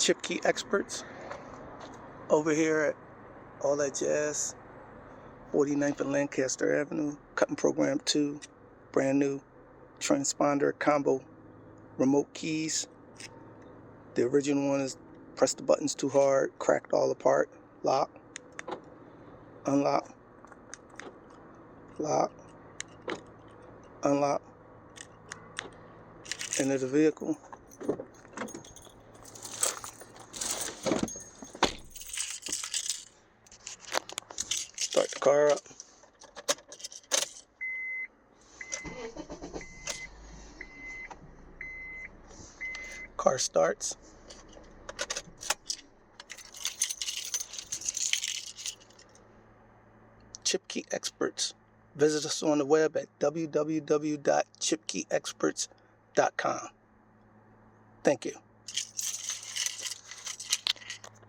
ChipKey experts over here at All That Jazz, 49th and Lancaster Avenue, cutting program 2, brand new transponder combo remote keys. The original one is press the buttons too hard, cracked all apart, lock, unlock, lock, unlock, enter the vehicle. Start the car up. Car starts. ChipKey experts. Visit us on the web at www.chipkeyexperts.com. Thank you.